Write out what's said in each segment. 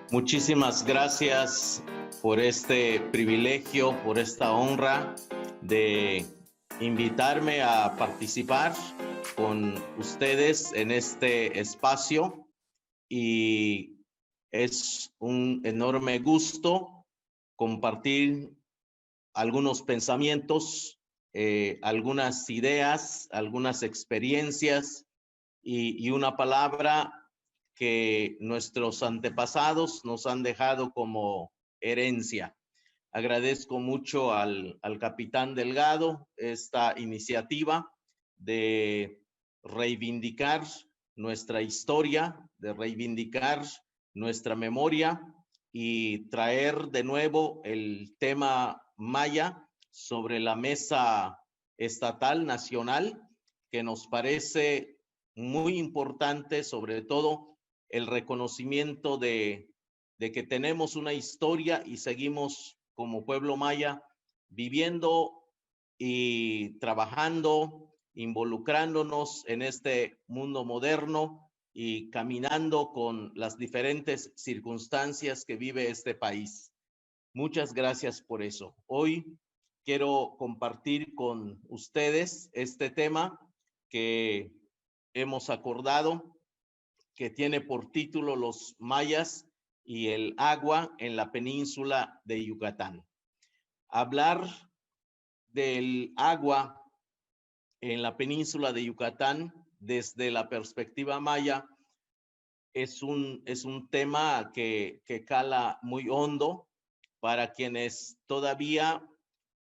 Muchísimas gracias por este privilegio, por esta honra de invitarme a participar con ustedes en este espacio, y es un enorme gusto compartir algunos pensamientos, algunas ideas, algunas experiencias y una palabra que nuestros antepasados nos han dejado como herencia. Agradezco mucho al capitán Delgado esta iniciativa de reivindicar nuestra historia, de reivindicar nuestra memoria y traer de nuevo el tema maya sobre la mesa estatal, nacional, que nos parece muy importante, sobre todo el reconocimiento de que tenemos una historia y seguimos como pueblo maya viviendo y trabajando, involucrándonos en este mundo moderno y caminando con las diferentes circunstancias que vive este país. Muchas gracias por eso. Hoy quiero compartir con ustedes este tema que hemos acordado, que tiene por título Los mayas y el agua en la península de Yucatán. Hablar del agua en la península de Yucatán desde la perspectiva maya es un tema que cala muy hondo para quienes todavía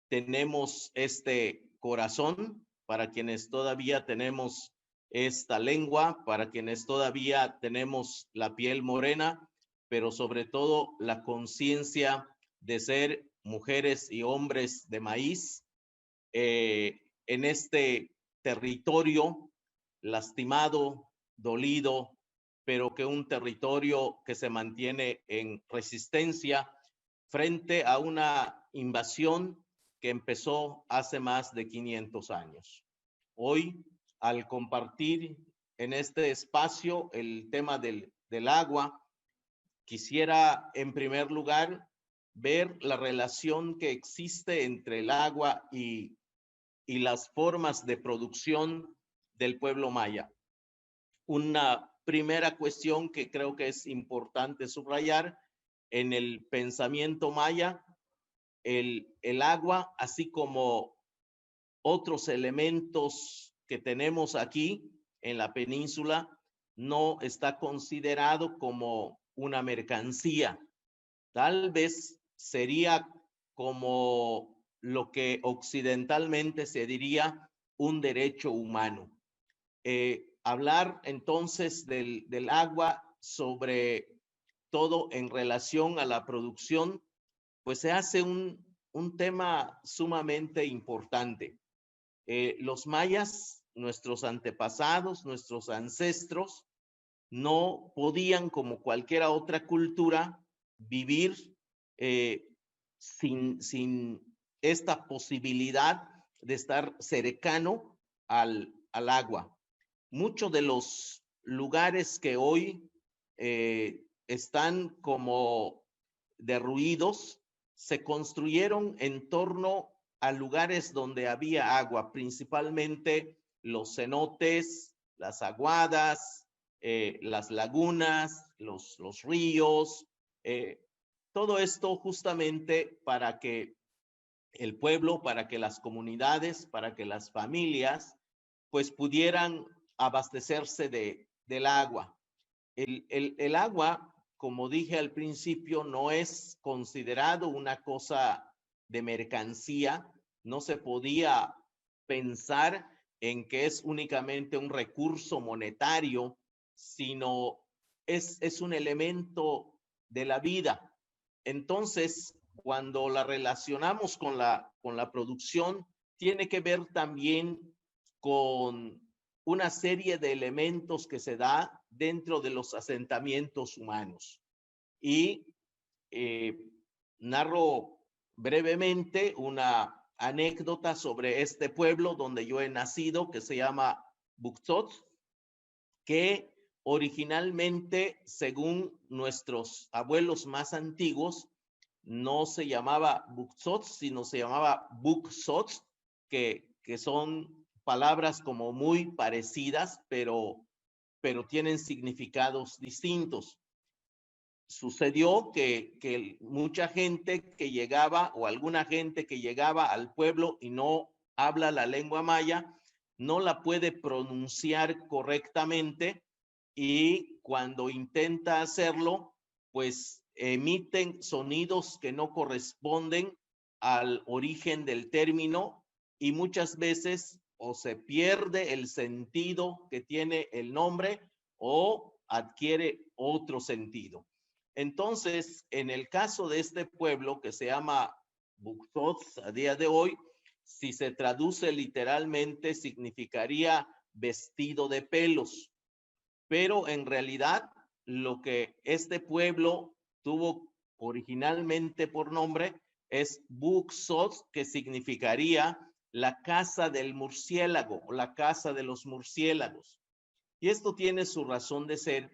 tenemos este corazón, para quienes todavía tenemos esta lengua, para quienes todavía tenemos la piel morena, pero sobre todo la conciencia de ser mujeres y hombres de maíz en este territorio lastimado, dolido, pero que un territorio que se mantiene en resistencia frente a una invasión que empezó hace más de 500 años. Hoy, al compartir en este espacio el tema del agua, quisiera en primer lugar ver la relación que existe entre el agua y las formas de producción del pueblo maya. Una primera cuestión que creo que es importante subrayar: en el pensamiento maya, el agua, así como otros elementos que tenemos aquí en la península, no está considerado como una mercancía. Tal vez sería como lo que occidentalmente se diría un derecho humano. Hablar entonces del agua, sobre todo en relación a la producción, pues se hace un tema sumamente importante. Los mayas, nuestros antepasados, nuestros ancestros, no podían, como cualquier otra cultura, vivir sin esta posibilidad de estar cercano al agua. Muchos de los lugares que hoy están como derruidos se construyeron en torno a lugares donde había agua, principalmente los cenotes, las aguadas, las lagunas, los ríos, todo esto justamente para que el pueblo, para que las comunidades, para que las familias pues pudieran abastecerse del agua. El agua, como dije al principio, no es considerado una cosa de mercancía. No se podía pensar en que es únicamente un recurso monetario, sino es un elemento de la vida. Entonces, cuando la relacionamos con la producción, tiene que ver también con una serie de elementos que se da dentro de los asentamientos humanos. Y narro brevemente una anécdota sobre este pueblo donde yo he nacido, que se llama Buxot, que originalmente, según nuestros abuelos más antiguos, no se llamaba Buxots, sino se llamaba Buxots, que son palabras como muy parecidas, pero tienen significados distintos. Sucedió que mucha gente que llegaba, o alguna gente que llegaba al pueblo y no habla la lengua maya, no la puede pronunciar correctamente, y cuando intenta hacerlo, pues emiten sonidos que no corresponden al origen del término, y muchas veces o se pierde el sentido que tiene el nombre o adquiere otro sentido. Entonces, en el caso de este pueblo que se llama Buxots a día de hoy, si se traduce literalmente, significaría vestido de pelos. Pero en realidad, lo que este pueblo tuvo originalmente por nombre es Buxots, que significaría la casa del murciélago o la casa de los murciélagos. Y esto tiene su razón de ser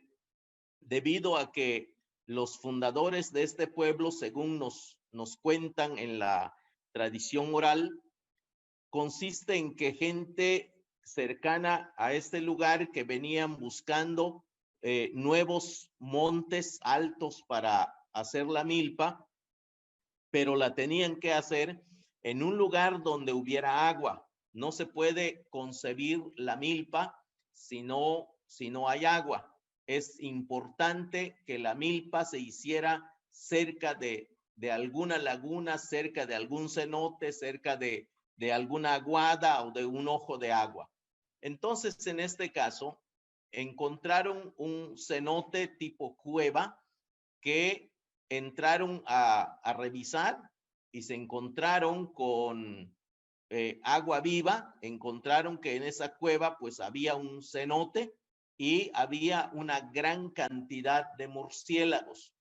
debido a que los fundadores de este pueblo, según nos cuentan en la tradición oral, consiste en que gente cercana a este lugar que venían buscando nuevos montes altos para hacer la milpa, pero la tenían que hacer en un lugar donde hubiera agua. No se puede concebir la milpa si no hay agua. Es importante que la milpa se hiciera cerca de alguna laguna, cerca de algún cenote, cerca de alguna aguada o de un ojo de agua. Entonces, en este caso, encontraron un cenote tipo cueva que entraron a revisar y se encontraron con agua viva. Encontraron que en esa cueva pues había un cenote y había una gran cantidad de murciélagos.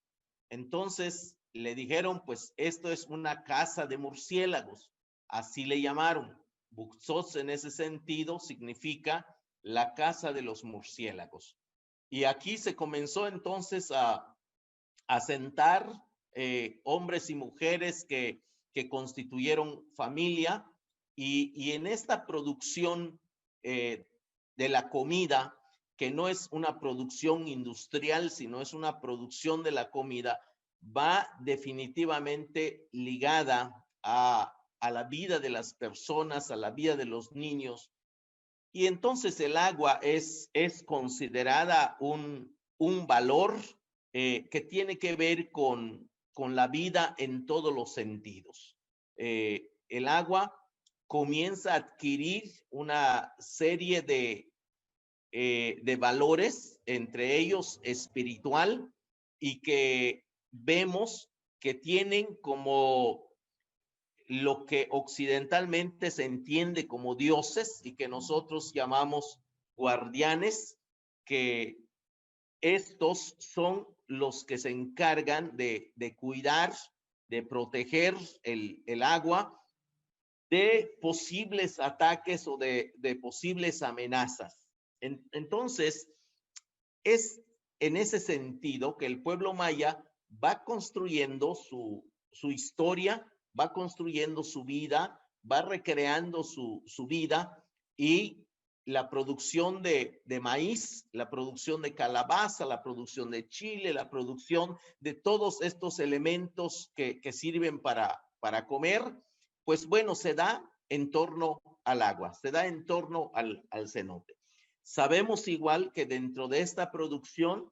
Entonces le dijeron, pues esto es una casa de murciélagos. Así le llamaron. Buxots en ese sentido significa la casa de los murciélagos. Y aquí se comenzó entonces a sentar hombres y mujeres que constituyeron familia, y en esta producción de la comida, que no es una producción industrial, sino es una producción de la comida, va definitivamente ligada a la vida de las personas, a la vida de los niños. Y entonces el agua es considerada un valor que tiene que ver con la vida en todos los sentidos. El agua comienza a adquirir una serie de valores, entre ellos espiritual, y que vemos que tienen como lo que occidentalmente se entiende como dioses y que nosotros llamamos guardianes, que estos son los que se encargan de cuidar, de proteger el agua de posibles ataques o de posibles amenazas. Entonces, es en ese sentido que el pueblo maya va construyendo su historia, va construyendo su vida, va recreando su vida, y la producción de maíz, la producción de calabaza, la producción de chile, la producción de todos estos elementos que sirven para comer, pues bueno, se da en torno al agua, se da en torno al cenote. Sabemos igual que dentro de esta producción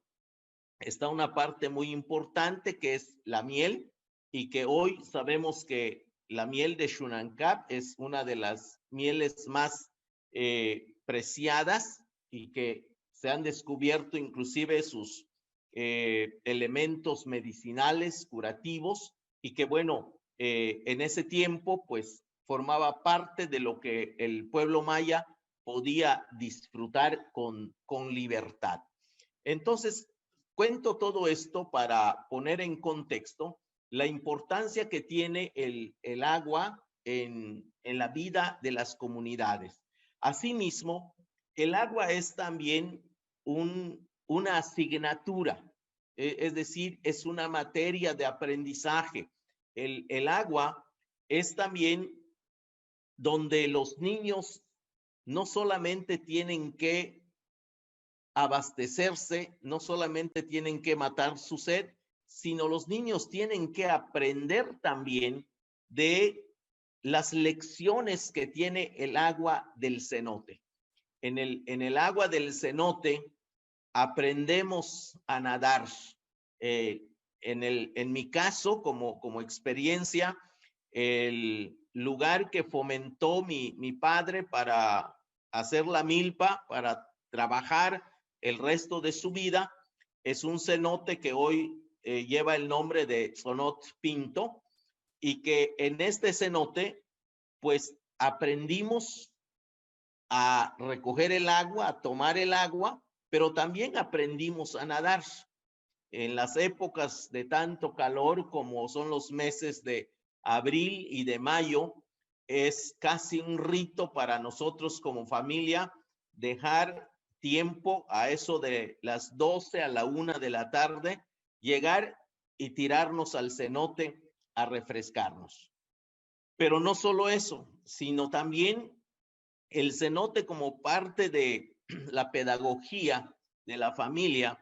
está una parte muy importante que es la miel, y que hoy sabemos que la miel de Xunancap es una de las mieles más preciadas, y que se han descubierto inclusive sus elementos medicinales, curativos, y que bueno, en ese tiempo pues formaba parte de lo que el pueblo maya podía disfrutar con libertad. Entonces, cuento todo esto para poner en contexto la importancia que tiene el agua en la vida de las comunidades. Asimismo, el agua es también un una asignatura, es decir, es una materia de aprendizaje. El agua es también donde los niños no solamente tienen que abastecerse, no solamente tienen que matar su sed, sino los niños tienen que aprender también de las lecciones que tiene el agua del cenote. En el agua del cenote aprendemos a nadar. En mi caso, como experiencia, el lugar que fomentó mi padre para hacer la milpa, para trabajar el resto de su vida, es un cenote que hoy lleva el nombre de Sonot Pinto, y que en este cenote, pues aprendimos a recoger el agua, a tomar el agua, pero también aprendimos a nadar. En las épocas de tanto calor como son los meses de abril y de mayo, es casi un rito para nosotros como familia dejar tiempo a eso de las 12 a la 1 de la tarde, llegar y tirarnos al cenote a refrescarnos. Pero no solo eso, sino también el cenote como parte de la pedagogía de la familia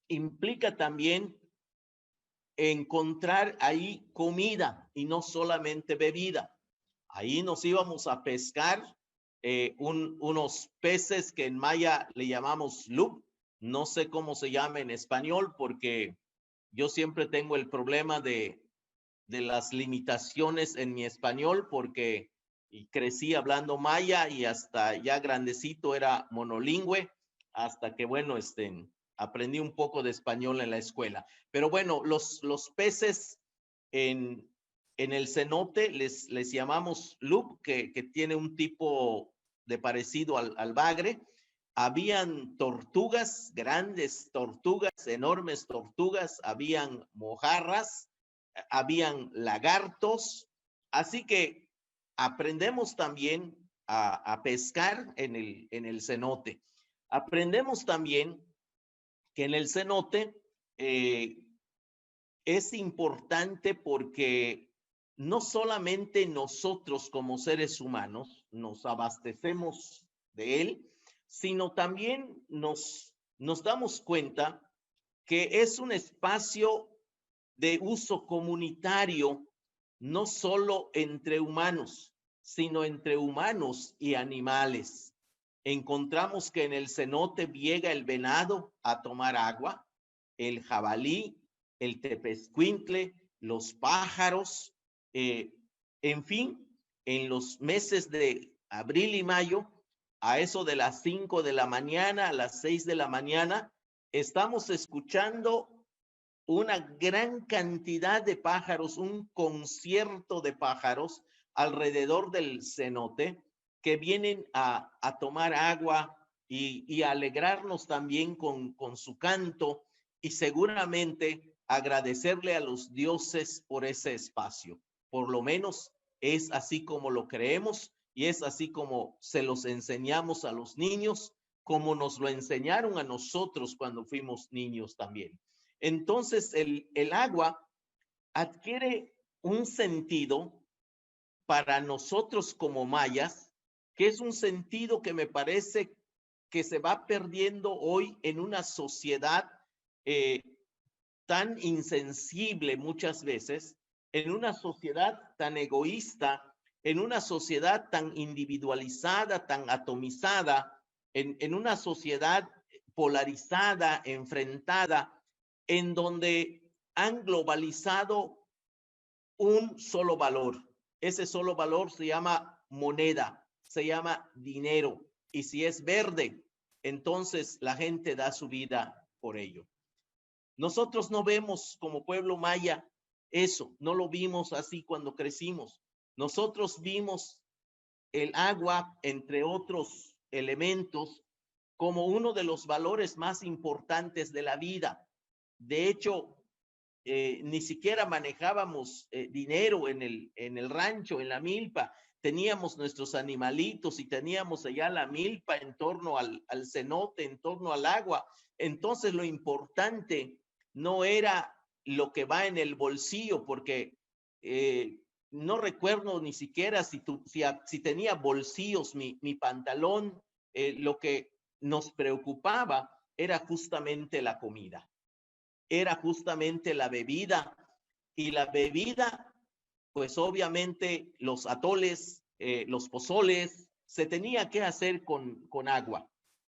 implica también encontrar ahí comida y no solamente bebida. Ahí nos íbamos a pescar unos peces que en maya le llamamos lup. No sé cómo se llama en español porque yo siempre tengo el problema de las limitaciones en mi español porque crecí hablando maya y hasta ya grandecito era monolingüe, hasta que, bueno, aprendí un poco de español en la escuela. Pero bueno, los peces en el cenote les llamamos lup, que tiene un tipo de parecido al bagre. Habían tortugas, grandes tortugas, enormes tortugas, habían mojarras, habían lagartos, así que aprendemos también a pescar en el cenote. Aprendemos también que en el cenote es importante porque no solamente nosotros como seres humanos nos abastecemos de él, sino también nos damos cuenta que es un espacio de uso comunitario, no solo entre humanos, sino entre humanos y animales. Encontramos que en el cenote llega el venado a tomar agua, el jabalí, el tepezcuintle, los pájaros, en fin, en los meses de abril y mayo, a eso de las 5 de la mañana, a las 6 de la mañana, estamos escuchando una gran cantidad de pájaros, un concierto de pájaros alrededor del cenote que vienen a tomar agua y a alegrarnos también con su canto y seguramente agradecerle a los dioses por ese espacio. Por lo menos es así como lo creemos y es así como se los enseñamos a los niños, como nos lo enseñaron a nosotros cuando fuimos niños también. Entonces el agua adquiere un sentido para nosotros como mayas, que es un sentido que me parece que se va perdiendo hoy en una sociedad tan insensible muchas veces, en una sociedad tan egoísta, en una sociedad tan individualizada, tan atomizada, en una sociedad polarizada, enfrentada, en donde han globalizado un solo valor. Ese solo valor se llama moneda, se llama dinero. Y si es verde, entonces la gente da su vida por ello. Nosotros no vemos como pueblo maya eso, no lo vimos así cuando crecimos. Nosotros vimos el agua, entre otros elementos, como uno de los valores más importantes de la vida. De hecho, ni siquiera manejábamos dinero en el rancho, en la milpa. teníamos nuestros animalitos y teníamos allá la milpa en torno al cenote, en torno al agua. Entonces lo importante no era lo que va en el bolsillo, porque no recuerdo ni siquiera si tenía bolsillos mi pantalón. Lo que nos preocupaba era justamente la comida, era justamente la bebida, y la bebida, pues obviamente los atoles, los pozoles, se tenía que hacer con agua.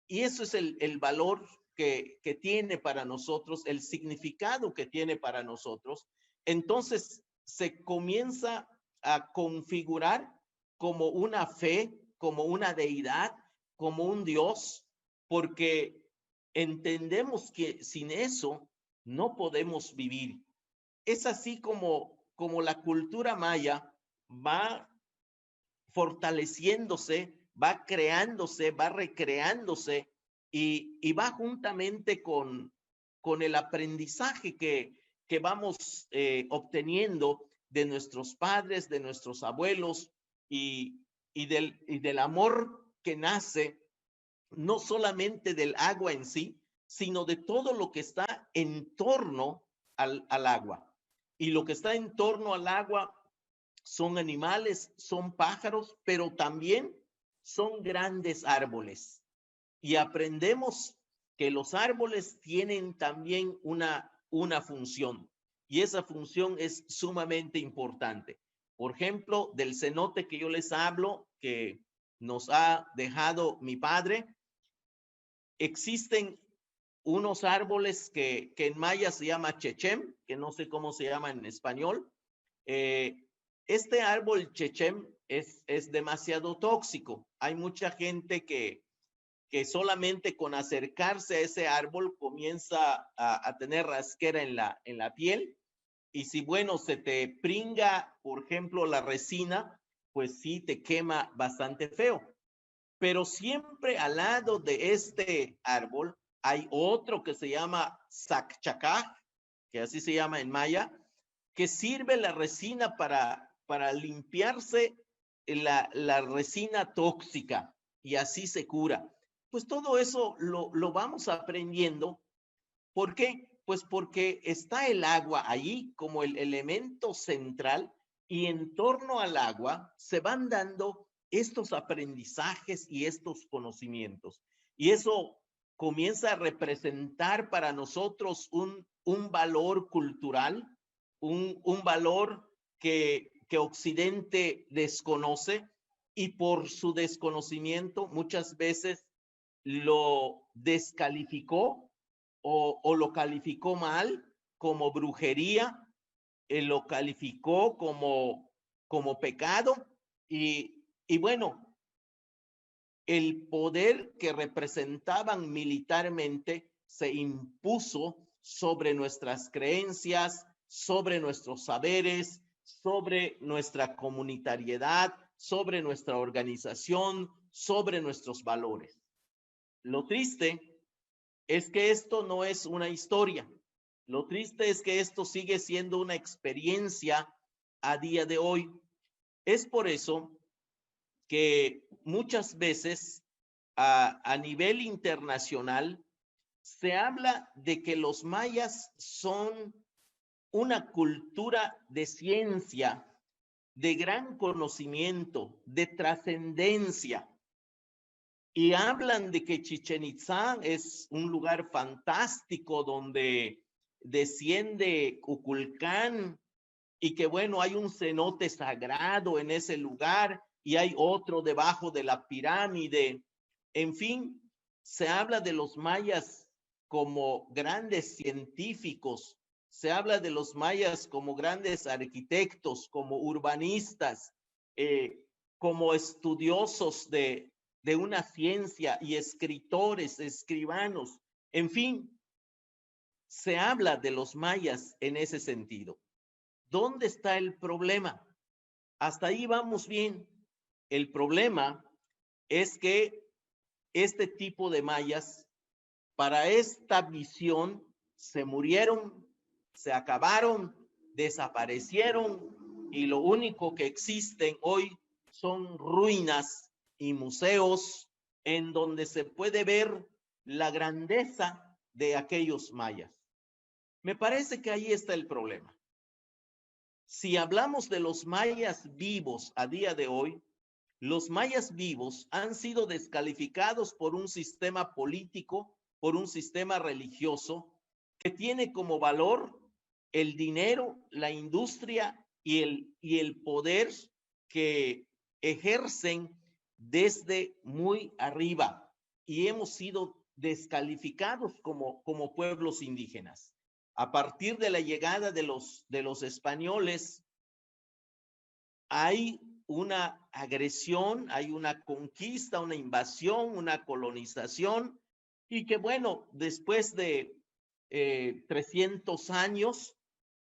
Y eso es el valor que tiene para nosotros, el significado que tiene para nosotros. Entonces se comienza a configurar como una fe, como una deidad, como un Dios, porque entendemos que sin eso no podemos vivir. Es así como la cultura maya va fortaleciéndose, va creándose, va recreándose y va juntamente con el aprendizaje que vamos obteniendo de nuestros padres, de nuestros abuelos y del amor que nace no solamente del agua en sí, sino de todo lo que está en torno al agua. Y lo que está en torno al agua son animales, son pájaros, pero también son grandes árboles. Y aprendemos que los árboles tienen también una función, y esa función es sumamente importante. Por ejemplo, del cenote que yo les hablo, que nos ha dejado mi padre, existen unos árboles que en maya se llama chechem, que no sé cómo se llama en español. Este árbol chechem es demasiado tóxico. Hay mucha gente que solamente con acercarse a ese árbol comienza a tener rasquera en la piel. Y si, bueno, se te pringa, por ejemplo, la resina, pues sí te quema bastante feo. Pero siempre al lado de este árbol hay otro que se llama sacchacá, que así se llama en maya, que sirve la resina para limpiarse la resina tóxica, y así se cura. Pues todo eso lo vamos aprendiendo. ¿Por qué? Pues porque está el agua allí como el elemento central, y en torno al agua se van dando estos aprendizajes y estos conocimientos. Y eso comienza a representar para nosotros un valor cultural, un valor que Occidente desconoce, y por su desconocimiento muchas veces lo descalificó o lo calificó mal como brujería, lo calificó como pecado, y bueno, el poder que representaban militarmente se impuso sobre nuestras creencias, sobre nuestros saberes, sobre nuestra comunitariedad, sobre nuestra organización, sobre nuestros valores. Lo triste es que esto no es una historia. Lo triste es que esto sigue siendo una experiencia a día de hoy. Es por eso que muchas veces a nivel internacional se habla de que los mayas son una cultura de ciencia, de gran conocimiento, de trascendencia. Y hablan de que Chichén Itzá es un lugar fantástico donde desciende Kukulcán, y que bueno, hay un cenote sagrado en ese lugar y hay otro debajo de la pirámide. En fin, se habla de los mayas como grandes científicos, se habla de los mayas como grandes arquitectos, como urbanistas, como estudiosos de una ciencia, y escritores, escribanos. En fin, se habla de los mayas en ese sentido. ¿Dónde está el problema? Hasta ahí vamos bien. El problema es que este tipo de mayas, para esta visión, se murieron, se acabaron, desaparecieron, y lo único que existen hoy son ruinas y museos en donde se puede ver la grandeza de aquellos mayas. Me parece que ahí está el problema. Si hablamos de los mayas vivos a día de hoy, los mayas vivos han sido descalificados por un sistema político, por un sistema religioso que tiene como valor el dinero, la industria y el poder que ejercen desde muy arriba, y hemos sido descalificados como pueblos indígenas. A partir de la llegada de los españoles, hay una agresión, hay una conquista, una invasión, una colonización, y que bueno, después de 300 años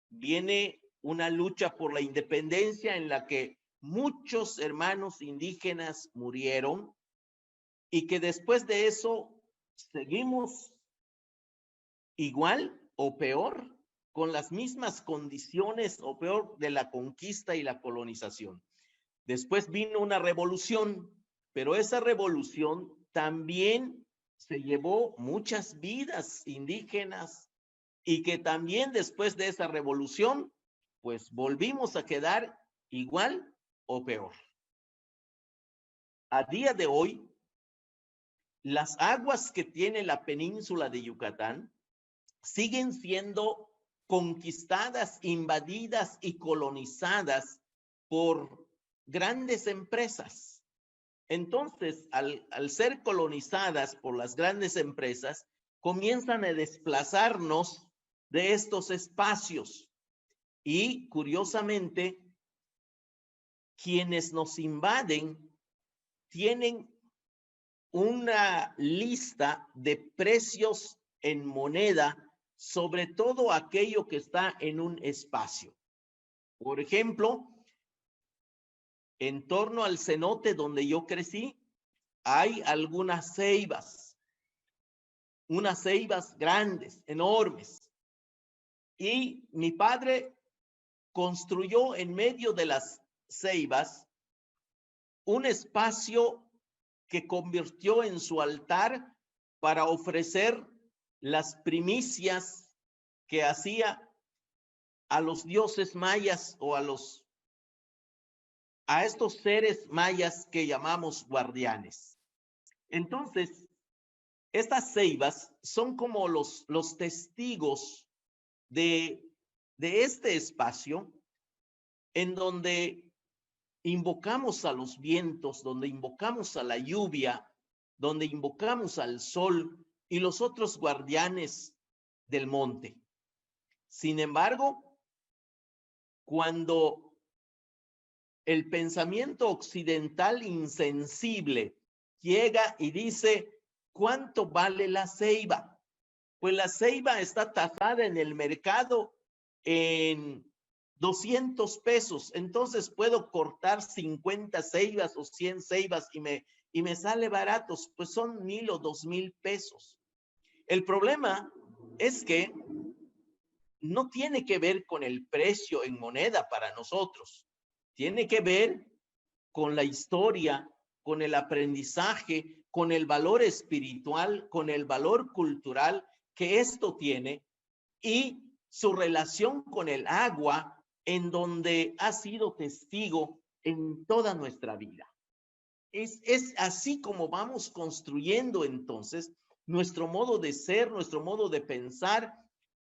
viene una lucha por la independencia en la que muchos hermanos indígenas murieron, y que después de eso seguimos igual o peor, con las mismas condiciones o peor de la conquista y la colonización. Después vino una revolución, pero esa revolución también se llevó muchas vidas indígenas, y que también después de esa revolución, pues volvimos a quedar igual o peor. A día de hoy, las aguas que tiene la península de Yucatán siguen siendo conquistadas, invadidas y colonizadas por grandes empresas. Entonces, al ser colonizadas por las grandes empresas, comienzan a desplazarnos de estos espacios. Y curiosamente, quienes nos invaden tienen una lista de precios en moneda sobre todo aquello que está en un espacio. Por ejemplo, en torno al cenote donde yo crecí, hay algunas ceibas, unas ceibas grandes, enormes. Y mi padre construyó en medio de las ceibas un espacio que convirtió en su altar para ofrecer las primicias que hacía a los dioses mayas o a estos seres mayas que llamamos guardianes. Entonces, estas ceibas son como los testigos de este espacio en donde invocamos a los vientos, donde invocamos a la lluvia, donde invocamos al sol y los otros guardianes del monte. Sin embargo, cuando el pensamiento occidental insensible llega y dice, ¿cuánto vale la ceiba? Pues la ceiba está tasada en el mercado en 200 pesos. Entonces puedo cortar 50 ceibas o 100 ceibas y me sale baratos. Pues son 1,000 o 2,000 pesos. El problema es que no tiene que ver con el precio en moneda para nosotros. Tiene que ver con la historia, con el aprendizaje, con el valor espiritual, con el valor cultural que esto tiene, y su relación con el agua, en donde ha sido testigo en toda nuestra vida. Es así como vamos construyendo entonces nuestro modo de ser, nuestro modo de pensar,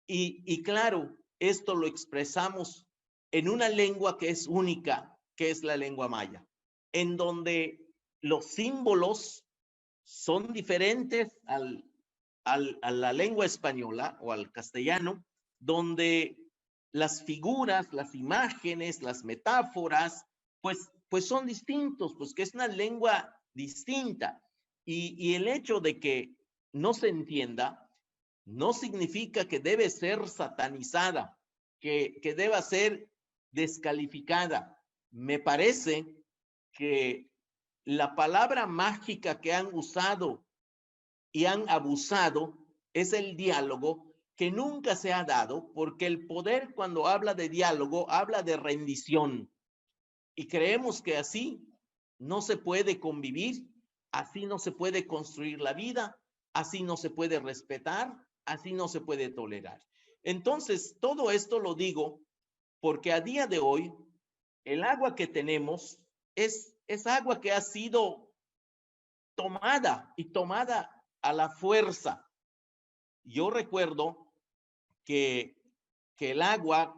y claro, esto lo expresamos en una lengua que es única, que es la lengua maya, en donde los símbolos son diferentes a la lengua española o al castellano, donde las figuras, las imágenes, las metáforas, pues son distintos, pues que es una lengua distinta. Y el hecho de que no se entienda no significa que debe ser satanizada, que deba ser descalificada. Me parece que la palabra mágica que han usado y han abusado es el diálogo, que nunca se ha dado, porque el poder, cuando habla de diálogo, habla de rendición. Y creemos que así no se puede convivir, así no se puede construir la vida, así no se puede respetar, así no se puede tolerar. Entonces, todo esto lo digo porque a día de hoy, el agua que tenemos es agua que ha sido tomada y tomada a la fuerza. Yo recuerdo que el agua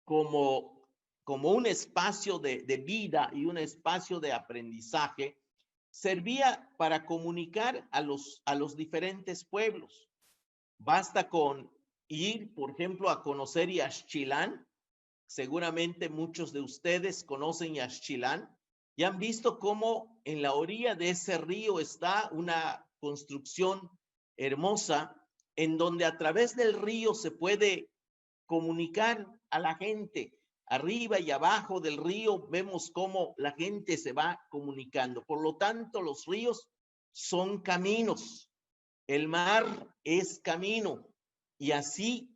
como un espacio de vida y un espacio de aprendizaje servía para comunicar a los diferentes pueblos. Basta con ir, por ejemplo, a conocer Yaxchilán. Seguramente muchos de ustedes conocen Yaxchilán y han visto cómo en la orilla de ese río está una construcción hermosa en donde a través del río se puede comunicar a la gente. Arriba y abajo del río vemos cómo la gente se va comunicando. Por lo tanto, los ríos son caminos. El mar es camino y así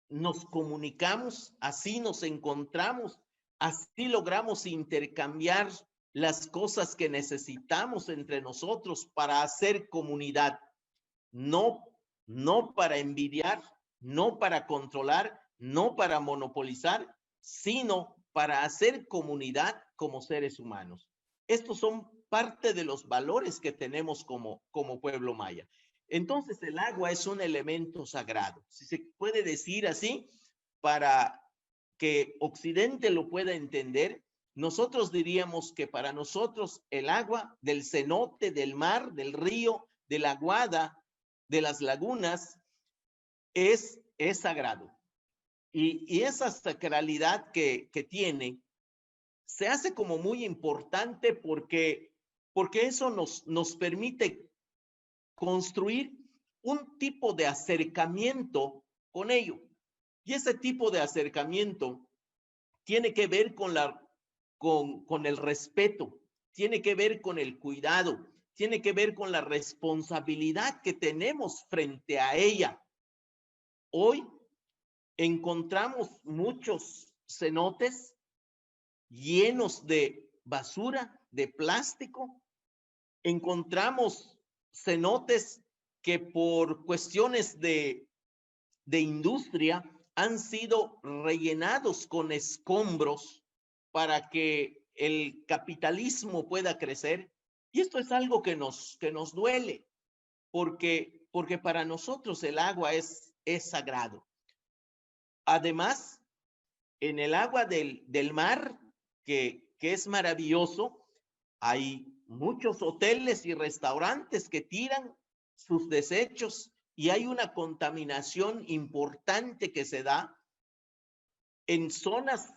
nos comunicamos, así nos encontramos, así logramos intercambiar las cosas que necesitamos entre nosotros para hacer comunidad. No para envidiar, no para controlar, no para monopolizar, sino para hacer comunidad como seres humanos. Estos son parte de los valores que tenemos como pueblo maya. Entonces, el agua es un elemento sagrado, si se puede decir así, para que Occidente lo pueda entender. Nosotros diríamos que para nosotros el agua del cenote, del mar, del río, de la guada, de las lagunas, es sagrado. Y esa sacralidad que tiene se hace como muy importante porque eso nos permite construir un tipo de acercamiento con ello. Y ese tipo de acercamiento tiene que ver con el respeto, tiene que ver con el cuidado, tiene que ver con la responsabilidad que tenemos frente a ella. Hoy encontramos muchos cenotes llenos de basura, de plástico. Encontramos cenotes que por cuestiones de industria han sido rellenados con escombros para que el capitalismo pueda crecer. Y esto es algo que nos duele, porque para nosotros el agua es sagrado. Además, en el agua del mar, que es maravilloso, hay muchos hoteles y restaurantes que tiran sus desechos y hay una contaminación importante que se da en zonas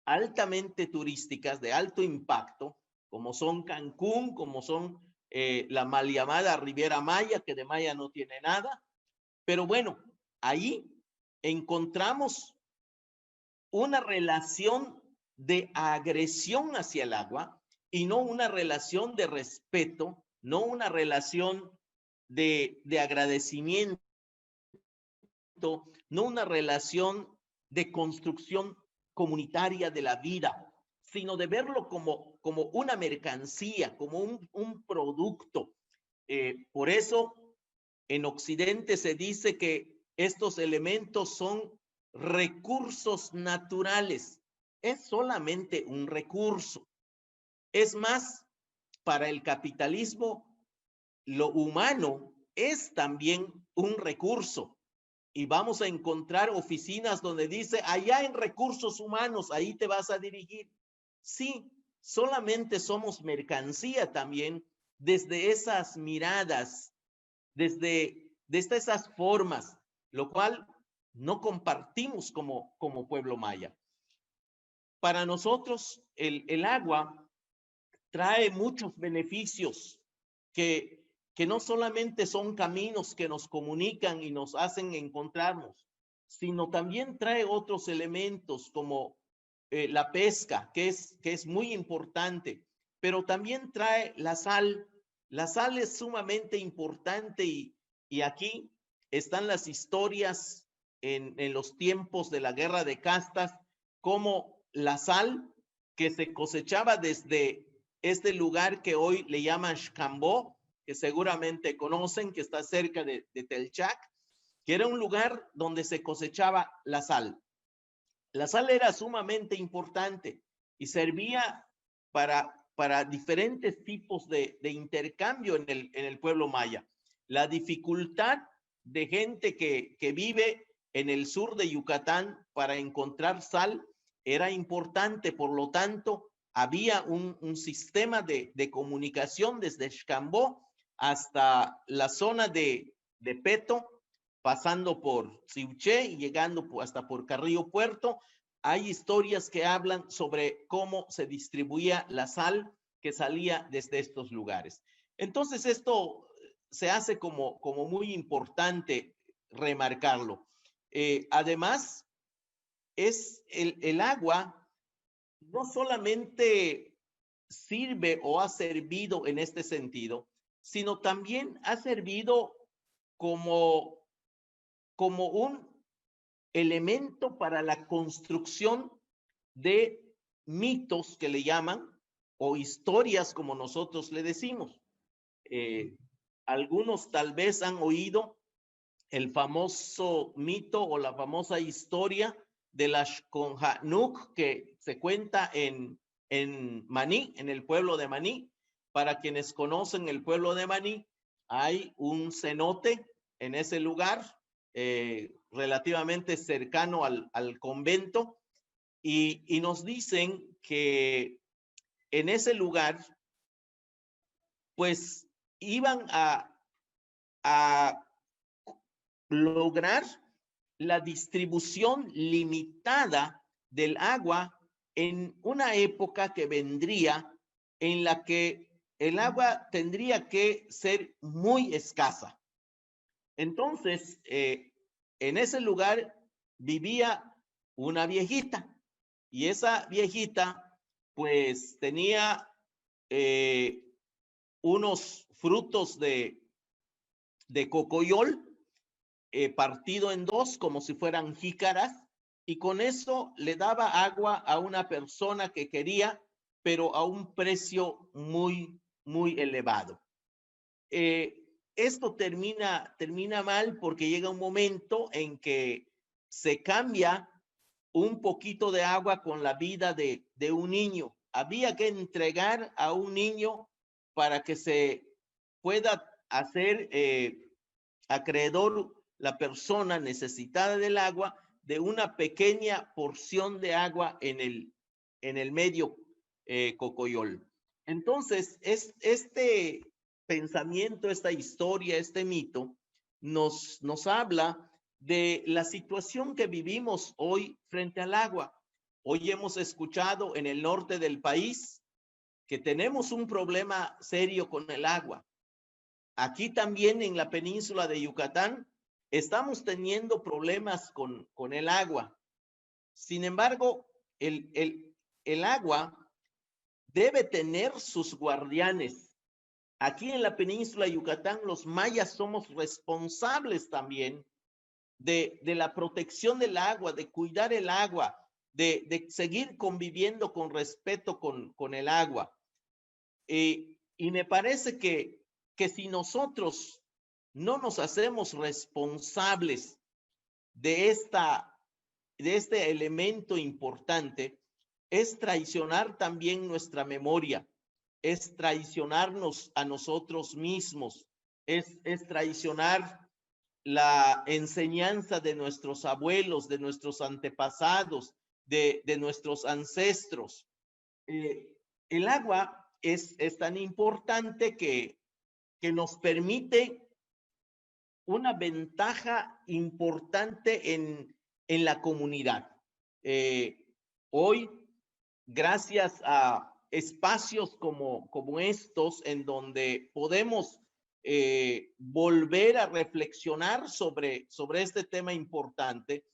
altamente turísticas de alto impacto, como son Cancún, como son la mal llamada Riviera Maya, que de Maya no tiene nada. Pero bueno, ahí encontramos una relación de agresión hacia el agua y no una relación de respeto, no una relación de agradecimiento, no una relación de construcción comunitaria de la vida, sino de verlo como una mercancía, como un producto. Por eso en Occidente se dice que estos elementos son recursos naturales. Es solamente un recurso. Es más, para el capitalismo, lo humano es también un recurso. Y vamos a encontrar oficinas donde dice, allá en recursos humanos, ahí te vas a dirigir. Sí, solamente somos mercancía también desde esas miradas, desde esas formas, lo cual no compartimos como pueblo maya. Para nosotros, el agua trae muchos beneficios que no solamente son caminos que nos comunican y nos hacen encontrarnos, sino también trae otros elementos como la pesca, que es muy importante, pero también trae la sal. La sal es sumamente importante y aquí están las historias en los tiempos de la guerra de castas, como la sal que se cosechaba desde este lugar que hoy le llaman Xcambó, que seguramente conocen, que está cerca de Telchac, que era un lugar donde se cosechaba la sal. La sal era sumamente importante y servía para diferentes tipos de intercambio en el pueblo maya. La dificultad de gente que vive en el sur de Yucatán para encontrar sal era importante, por lo tanto, había un sistema de comunicación desde Xcambó hasta la zona de Peto, pasando por Siuché y llegando hasta por Carrillo Puerto. Hay historias que hablan sobre cómo se distribuía la sal que salía desde estos lugares. Entonces esto se hace como muy importante remarcarlo. Además, el agua no solamente sirve o ha servido en este sentido, sino también ha servido como un elemento para la construcción de mitos que le llaman, o historias como nosotros le decimos. Algunos tal vez han oído el famoso mito o la famosa historia de la Xconjanuk que se cuenta en Maní, en el pueblo de Maní. Para quienes conocen el pueblo de Maní, hay un cenote en ese lugar, relativamente cercano al convento, y nos dicen que en ese lugar, pues iban a lograr la distribución limitada del agua en una época que vendría en la que el agua tendría que ser muy escasa. Entonces, en ese lugar vivía una viejita, y esa viejita pues tenía unos frutos de cocoyol partido en dos como si fueran jícaras, y con eso le daba agua a una persona que quería, pero a un precio muy, muy elevado. Esto termina mal porque llega un momento en que se cambia un poquito de agua con la vida de un niño. Había que entregar a un niño para que se pueda hacer acreedor la persona necesitada del agua de una pequeña porción de agua en el medio cocoyol. Entonces, este pensamiento, esta historia, este mito, nos habla de la situación que vivimos hoy frente al agua. Hoy hemos escuchado en el norte del país que tenemos un problema serio con el agua. Aquí también en la península de Yucatán estamos teniendo problemas con el agua. Sin embargo, el agua debe tener sus guardianes. Aquí en la península de Yucatán, los mayas somos responsables también de la protección del agua, de cuidar el agua, de seguir conviviendo con respeto con el agua. Y me parece que si nosotros no nos hacemos responsables de este elemento importante, es traicionar también nuestra memoria, es traicionarnos a nosotros mismos, es traicionar la enseñanza de nuestros abuelos, de nuestros antepasados, de nuestros ancestros. El agua es tan importante que nos permite una ventaja importante en la comunidad. Hoy, gracias a espacios como estos, en donde podemos volver a reflexionar sobre este tema importante,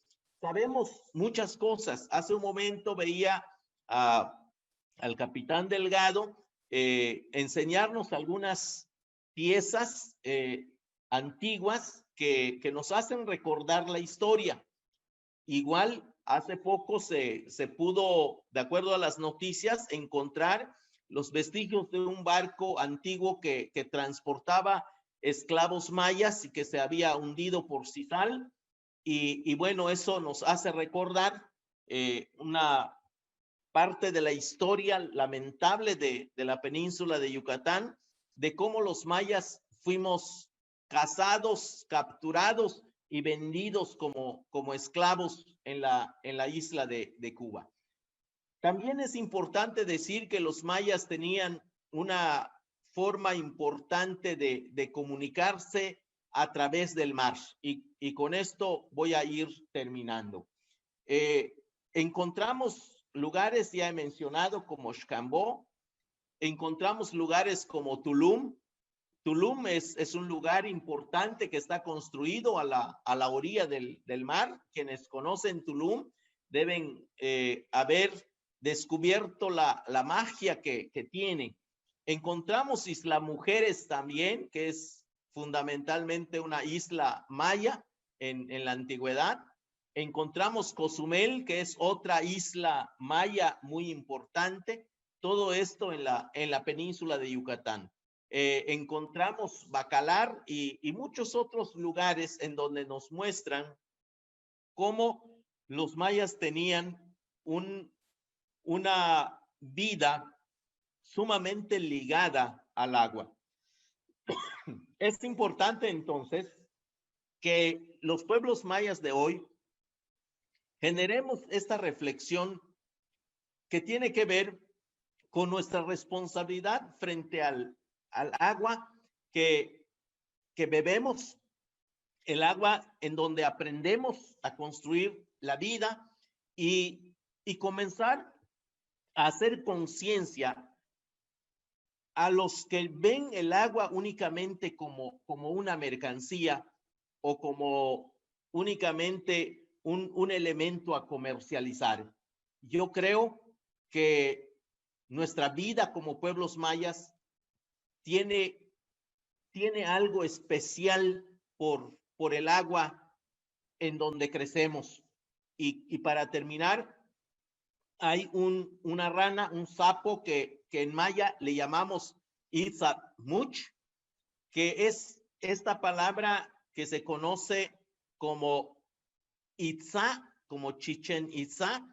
sabemos muchas cosas. Hace un momento veía al capitán Delgado enseñarnos algunas piezas antiguas que nos hacen recordar la historia. Igual hace poco se pudo, de acuerdo a las noticias, encontrar los vestigios de un barco antiguo que transportaba esclavos mayas y que se había hundido por sisal. Y bueno, eso nos hace recordar una parte de la historia lamentable de la península de Yucatán, de cómo los mayas fuimos cazados, capturados y vendidos como esclavos en la isla de Cuba. También es importante decir que los mayas tenían una forma importante de comunicarse a través del mar. Y con esto voy a ir terminando. Encontramos lugares, ya he mencionado, como Xcambó. Encontramos lugares como Tulum. Tulum es un lugar importante que está construido a la orilla del mar. Quienes conocen Tulum deben haber descubierto la magia que tiene. Encontramos Isla Mujeres también, que es fundamentalmente una isla maya en la antigüedad. Encontramos Cozumel, que es otra isla maya muy importante. Todo esto en la península de Yucatán. Encontramos Bacalar y muchos otros lugares en donde nos muestran cómo los mayas tenían una vida sumamente ligada al agua. Es importante entonces que los pueblos mayas de hoy generemos esta reflexión que tiene que ver con nuestra responsabilidad frente al agua que bebemos, el agua en donde aprendemos a construir la vida y comenzar a hacer conciencia a los que ven el agua únicamente como una mercancía o como únicamente un elemento a comercializar. Yo creo que nuestra vida como pueblos mayas tiene algo especial por el agua en donde crecemos. Y para terminar, hay una rana, un sapo que en maya le llamamos Itzmuch, que es esta palabra que se conoce como Itza, como Chichen Itza.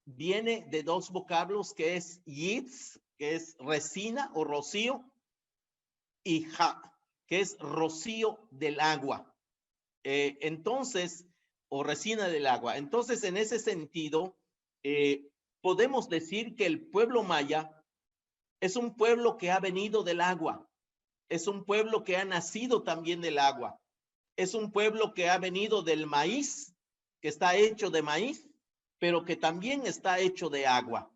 Viene de dos vocablos que es yitz, que es resina o rocío, y ja, que es rocío del agua. Entonces, o resina del agua. Entonces, en ese sentido, podemos decir que el pueblo maya es un pueblo que ha venido del agua, es un pueblo que ha nacido también del agua, es un pueblo que ha venido del maíz, que está hecho de maíz, pero que también está hecho de agua.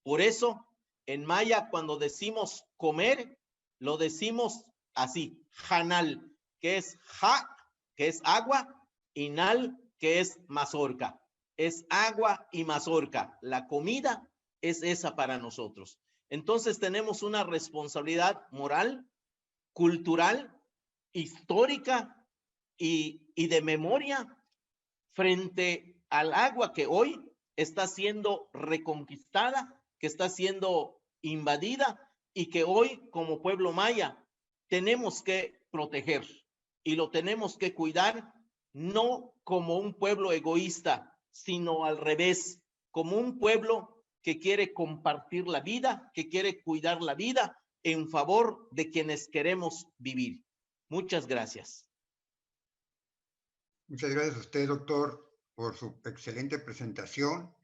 Por eso, en maya, cuando decimos comer, lo decimos así, janal, que es ja, que es agua, y nal, que es mazorca. Es agua y mazorca. La comida es esa para nosotros. Entonces tenemos una responsabilidad moral, cultural, histórica y de memoria frente al agua que hoy está siendo reconquistada, que está siendo invadida y que hoy como pueblo maya tenemos que proteger y lo tenemos que cuidar, no como un pueblo egoísta, sino al revés, como un pueblo que quiere compartir la vida, que quiere cuidar la vida en favor de quienes queremos vivir. Muchas gracias. Muchas gracias a usted, doctor, por su excelente presentación.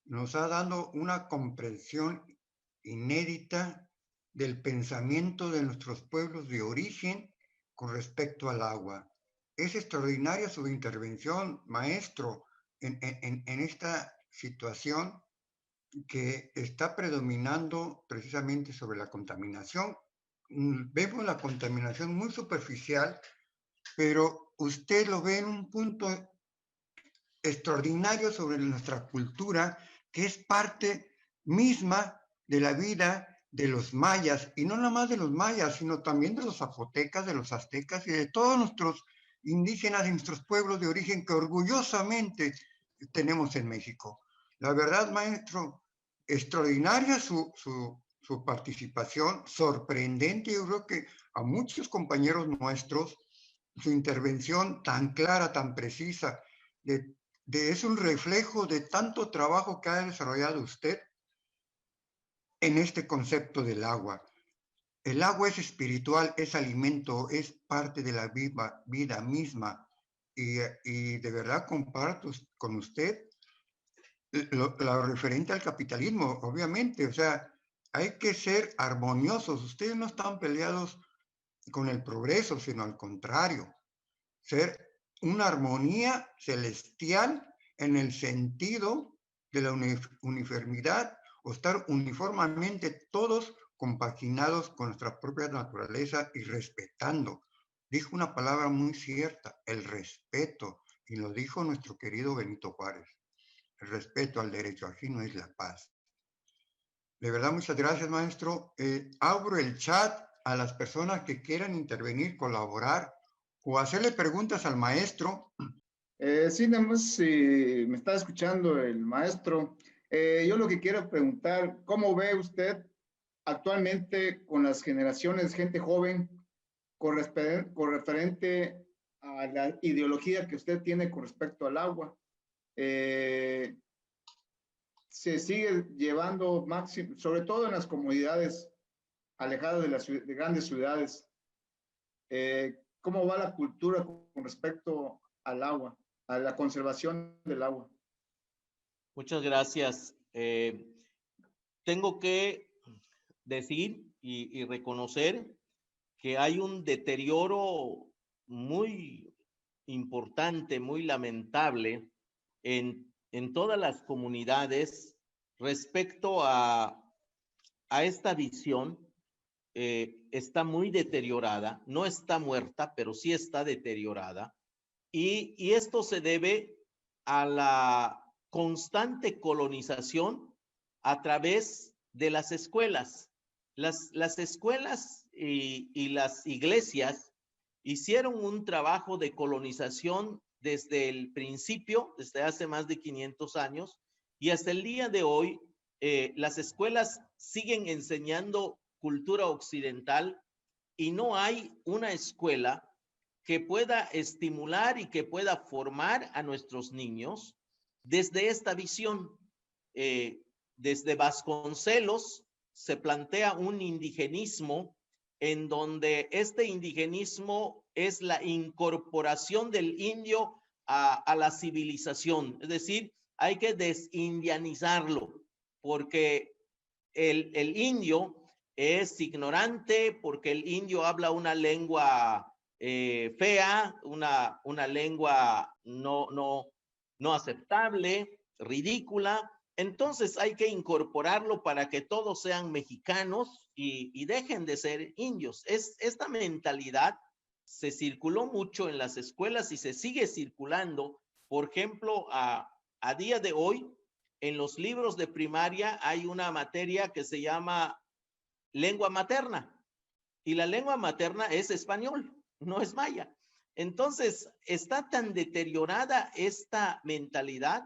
Nos ha dado una comprensión inédita del pensamiento de nuestros pueblos de origen con respecto al agua. Es extraordinaria su intervención, maestro, en esta situación que está predominando precisamente sobre la contaminación. Vemos la contaminación muy superficial, pero usted lo ve en un punto extraordinario sobre nuestra cultura, que es parte misma de la vida de los mayas, y no nada más de los mayas, sino también de los zapotecas, de los aztecas y de todos nuestros indígenas de nuestros pueblos de origen que orgullosamente tenemos en México. La verdad, maestro, extraordinaria su participación, sorprendente. Yo creo que a muchos compañeros nuestros, su intervención tan clara, tan precisa, es un reflejo de tanto trabajo que ha desarrollado usted en este concepto del agua. El agua es espiritual, es alimento, es parte de la vida misma. Y de verdad comparto con usted lo referente al capitalismo, obviamente. O sea, hay que ser armoniosos. Ustedes no están peleados con el progreso, sino al contrario. Ser una armonía celestial en el sentido de la uniformidad, o estar uniformemente todos compaginados con nuestra propia naturaleza y respetando. Dijo una palabra muy cierta, el respeto, y lo dijo nuestro querido Benito Juárez. El respeto al derecho ajeno es la paz. De verdad, muchas gracias, maestro. Abro el chat a las personas que quieran intervenir, colaborar o hacerle preguntas al maestro. Sí, nada más si me está escuchando el maestro. Yo lo que quiero preguntar, ¿cómo ve usted actualmente con las generaciones, gente joven, con referente a la ideología que usted tiene con respecto al agua? Se sigue llevando máximo, sobre todo en las comunidades alejadas de grandes ciudades. ¿Cómo va la cultura con respecto al agua, a la conservación del agua? Muchas gracias. Tengo que decir y reconocer que hay un deterioro muy importante, muy lamentable en todas las comunidades respecto a esta visión. Está muy deteriorada, no está muerta, pero sí está deteriorada. Y esto se debe a la constante colonización a través de las escuelas. Las escuelas y las iglesias hicieron un trabajo de colonización desde el principio, desde hace más de 500 años, y hasta el día de hoy las escuelas siguen enseñando cultura occidental y no hay una escuela que pueda estimular y que pueda formar a nuestros niños desde esta visión. Desde Vasconcelos se plantea un indigenismo en donde este indigenismo es la incorporación del indio a la civilización. Es decir, hay que desindianizarlo porque el indio es ignorante, porque el indio habla una lengua fea, una lengua no aceptable, ridícula. Entonces hay que incorporarlo para que todos sean mexicanos y dejen de ser indios. Esta mentalidad se circuló mucho en las escuelas y se sigue circulando. Por ejemplo, a día de hoy, en los libros de primaria hay una materia que se llama lengua materna, y la lengua materna es español, no es maya. Entonces, está tan deteriorada esta mentalidad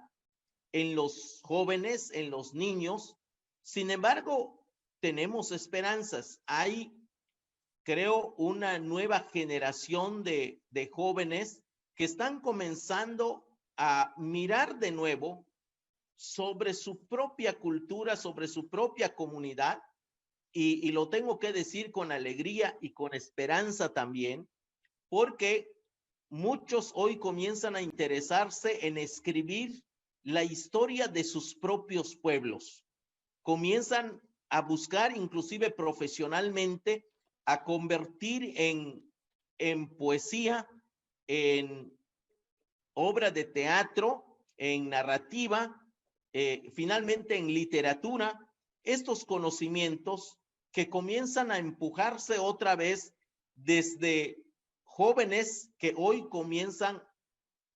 en los jóvenes, en los niños. Sin embargo, tenemos esperanzas. Hay, creo, una nueva generación de jóvenes que están comenzando a mirar de nuevo sobre su propia cultura, sobre su propia comunidad, y lo tengo que decir con alegría y con esperanza también, porque muchos hoy comienzan a interesarse en escribir la historia de sus propios pueblos. Comienzan a buscar, inclusive profesionalmente, a convertir en poesía, en obra de teatro, en narrativa, finalmente en literatura, estos conocimientos que comienzan a empujarse otra vez desde jóvenes que hoy comienzan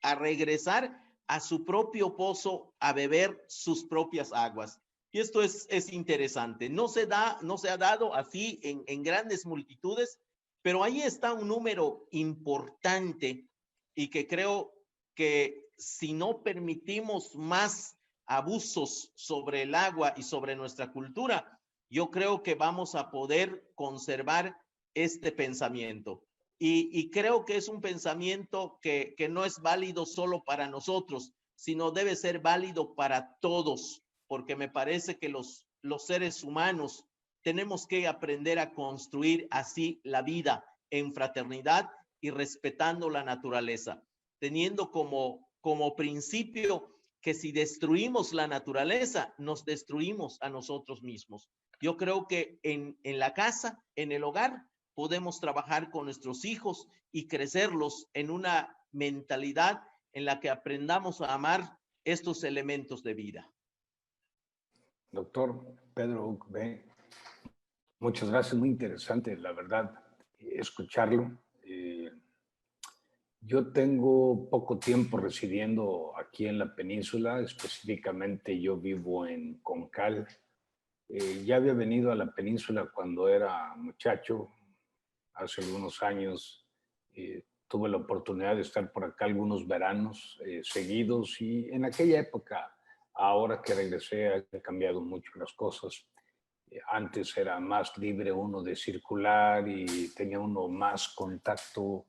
a regresar a su propio pozo a beber sus propias aguas. Y esto es interesante. No se ha dado así en grandes multitudes, pero ahí está un número importante y que creo que si no permitimos más abusos sobre el agua y sobre nuestra cultura, yo creo que vamos a poder conservar este pensamiento. Y creo que es un pensamiento que no es válido solo para nosotros, sino debe ser válido para todos, porque me parece que los seres humanos tenemos que aprender a construir así la vida en fraternidad y respetando la naturaleza, teniendo como principio que si destruimos la naturaleza, nos destruimos a nosotros mismos. Yo creo que en la casa, en el hogar, podemos trabajar con nuestros hijos y crecerlos en una mentalidad en la que aprendamos a amar estos elementos de vida. Doctor Pedro Ucbe, muchas gracias, muy interesante, la verdad, escucharlo. Yo tengo poco tiempo residiendo aquí en la península, específicamente yo vivo en Concal. Ya había venido a la península cuando era muchacho, hace algunos años. Tuve la oportunidad de estar por acá algunos veranos seguidos y en aquella época, ahora que regresé, han cambiado mucho las cosas. Antes era más libre uno de circular y tenía uno más contacto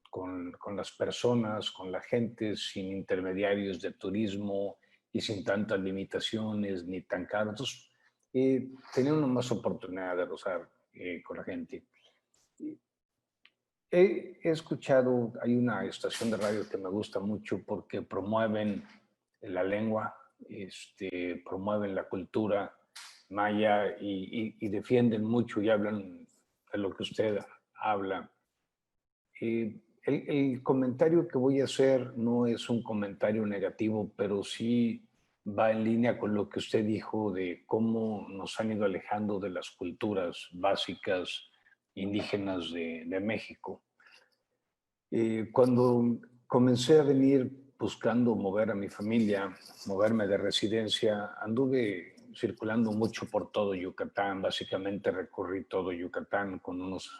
con las personas, con la gente, sin intermediarios de turismo y sin tantas limitaciones ni tan caro. Entonces, tenía uno más oportunidad de rozar con la gente. He escuchado, hay una estación de radio que me gusta mucho porque promueven la lengua, promueven la cultura maya y defienden mucho y hablan de lo que usted habla. El comentario que voy a hacer no es un comentario negativo, pero sí va en línea con lo que usted dijo de cómo nos han ido alejando de las culturas básicas indígenas de México. Cuando comencé a venir buscando mover a mi familia, moverme de residencia, anduve circulando mucho por todo Yucatán, básicamente recorrí todo Yucatán con unos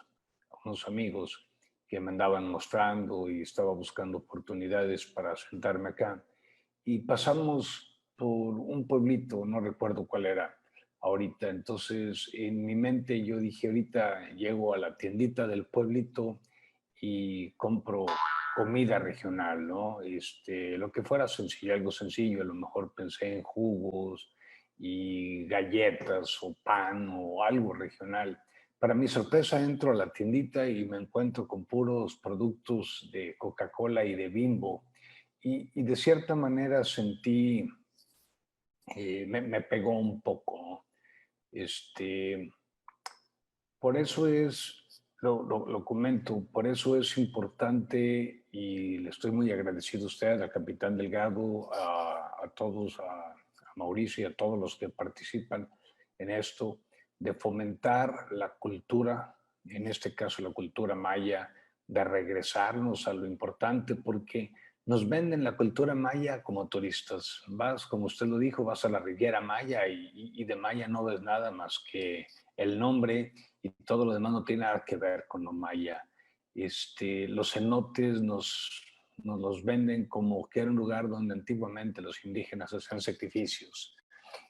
amigos que me andaban mostrando y estaba buscando oportunidades para sentarme acá. Y pasamos por un pueblito, no recuerdo cuál era ahorita. Entonces, en mi mente yo dije, ahorita llego a la tiendita del pueblito y compro comida regional, ¿no? Lo que fuera sencillo, algo sencillo. A lo mejor pensé en jugos y galletas o pan o algo regional. Para mi sorpresa entro a la tiendita y me encuentro con puros productos de Coca-Cola y de Bimbo. Y de cierta manera sentí, me pegó un poco, ¿no? Por eso lo comento, por eso es importante y le estoy muy agradecido a usted, al capitán Delgado, a todos, a Mauricio y a todos los que participan en esto, de fomentar la cultura, en este caso la cultura maya, de regresarnos a lo importante, porque nos venden la cultura maya como turistas. Vas, como usted lo dijo, vas a la Riviera Maya y de Maya no ves nada más que el nombre y todo lo demás no tiene nada que ver con lo maya. Los cenotes nos los venden como que era un lugar donde antiguamente los indígenas hacían sacrificios,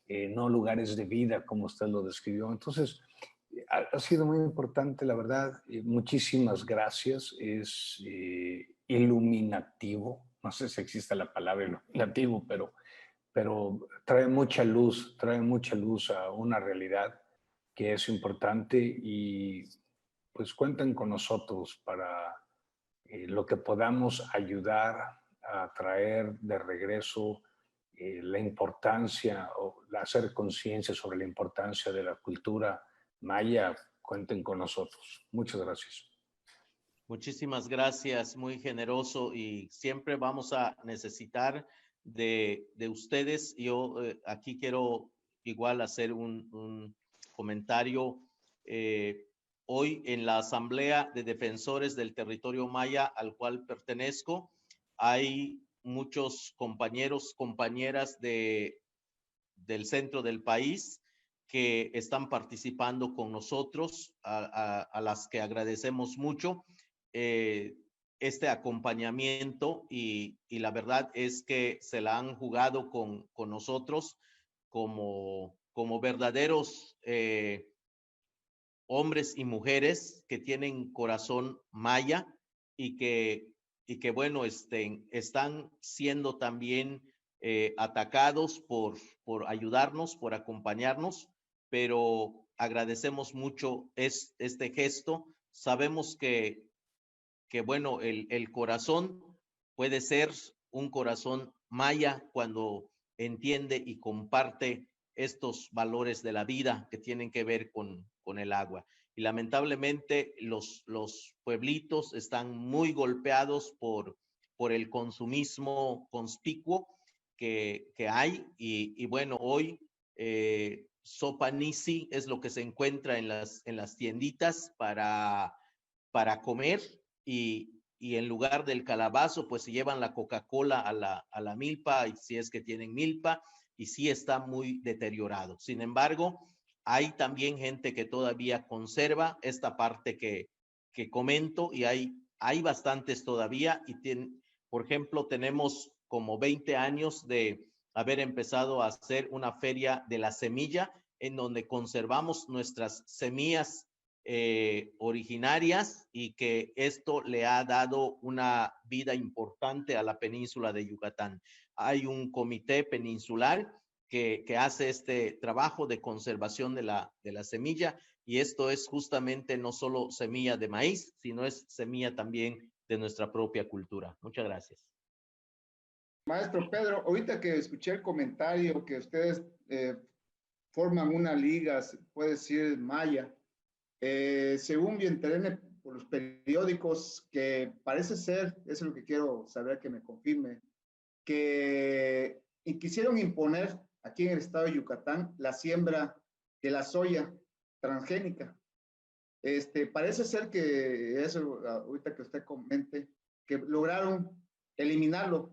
no lugares de vida como usted lo describió. Entonces, ha sido muy importante, la verdad. Muchísimas gracias. Es iluminativo. No sé si existe la palabra iluminativo, pero trae mucha luz a una realidad que es importante y pues cuenten con nosotros para lo que podamos ayudar a traer de regreso la importancia o hacer conciencia sobre la importancia de la cultura maya. Cuenten con nosotros. Muchas gracias. Muchísimas gracias, muy generoso y siempre vamos a necesitar de ustedes. Yo aquí quiero igual hacer un comentario. Hoy en la Asamblea de Defensores del Territorio Maya al cual pertenezco, hay muchos compañeros, compañeras del centro del país que están participando con nosotros, a las que agradecemos mucho. este acompañamiento y la verdad es que se la han jugado con nosotros como verdaderos hombres y mujeres que tienen corazón maya y que bueno, están siendo también atacados por ayudarnos, por acompañarnos, pero agradecemos mucho este gesto. Sabemos que bueno, el corazón puede ser un corazón maya cuando entiende y comparte estos valores de la vida que tienen que ver con el agua. Y lamentablemente los pueblitos están muy golpeados por el consumismo conspicuo que hay. Y bueno, hoy sopa nisi es lo que se encuentra en las tienditas para comer y en lugar del calabazo, pues se llevan la Coca-Cola a la milpa, y si es que tienen milpa, y sí está muy deteriorado. Sin embargo, hay también gente que todavía conserva esta parte que comento, y hay bastantes todavía, y por ejemplo, tenemos como 20 años de haber empezado a hacer una feria de la semilla, en donde conservamos nuestras semillas originarias, y que esto le ha dado una vida importante a la península de Yucatán. Hay un comité peninsular que hace este trabajo de conservación de la semilla, y esto es justamente no solo semilla de maíz, sino es semilla también de nuestra propia cultura. Muchas gracias. Maestro Pedro, ahorita que escuché el comentario que ustedes forman una liga, puede decir maya, según me enteré por los periódicos, que parece ser, eso es lo que quiero saber, que me confirme, que quisieron imponer aquí en el estado de Yucatán la siembra de la soya transgénica. Parece ser que eso, ahorita que usted comente, que lograron eliminarlo.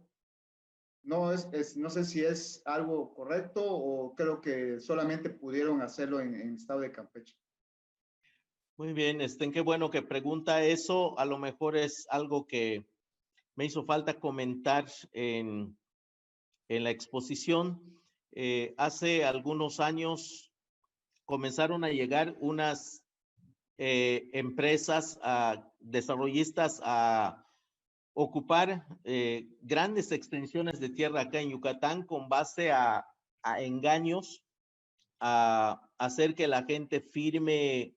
No, no sé si es algo correcto o creo que solamente pudieron hacerlo en el estado de Campeche. Muy bien, qué bueno que pregunta eso. A lo mejor es algo que me hizo falta comentar en la exposición. Hace algunos años comenzaron a llegar unas empresas desarrollistas a ocupar grandes extensiones de tierra acá en Yucatán con base a engaños, a hacer que la gente firme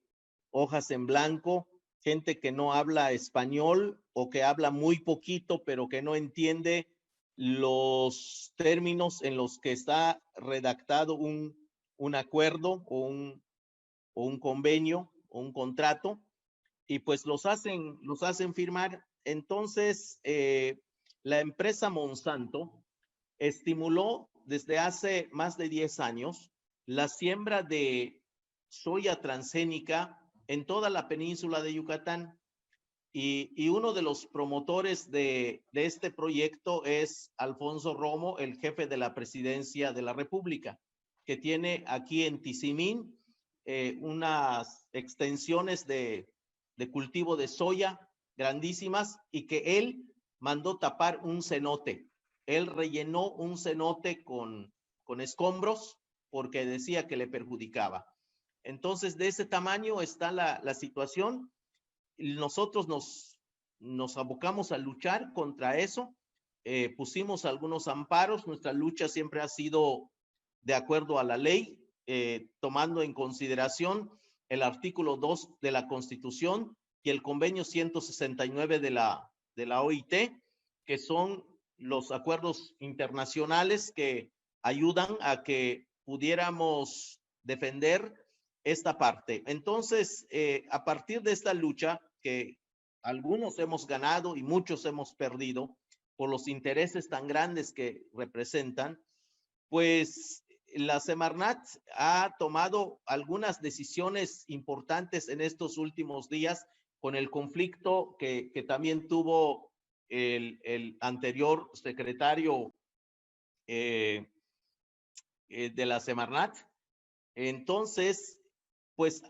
hojas en blanco, gente que no habla español o que habla muy poquito, pero que no entiende los términos en los que está redactado un acuerdo o un convenio o un contrato, y pues los hacen firmar. Entonces, la empresa Monsanto estimuló desde hace más de 10 años la siembra de soya transgénica en toda la península de Yucatán. Y uno de los promotores de este proyecto es Alfonso Romo, el jefe de la Presidencia de la República, que tiene aquí en Tizimín unas extensiones de cultivo de soya grandísimas, y que él mandó tapar un cenote. Él rellenó un cenote con escombros porque decía que le perjudicaba. Entonces, de ese tamaño está la situación. Nosotros nos abocamos a luchar contra eso. Pusimos algunos amparos. Nuestra lucha siempre ha sido de acuerdo a la ley, tomando en consideración el artículo 2 de la Constitución y el convenio 169 de la OIT, que son los acuerdos internacionales que ayudan a que pudiéramos defender esta parte. Entonces, a partir de esta lucha, que algunos hemos ganado y muchos hemos perdido por los intereses tan grandes que representan, pues la Semarnat ha tomado algunas decisiones importantes en estos últimos días con el conflicto que también tuvo el anterior secretario de la Semarnat. Entonces, pues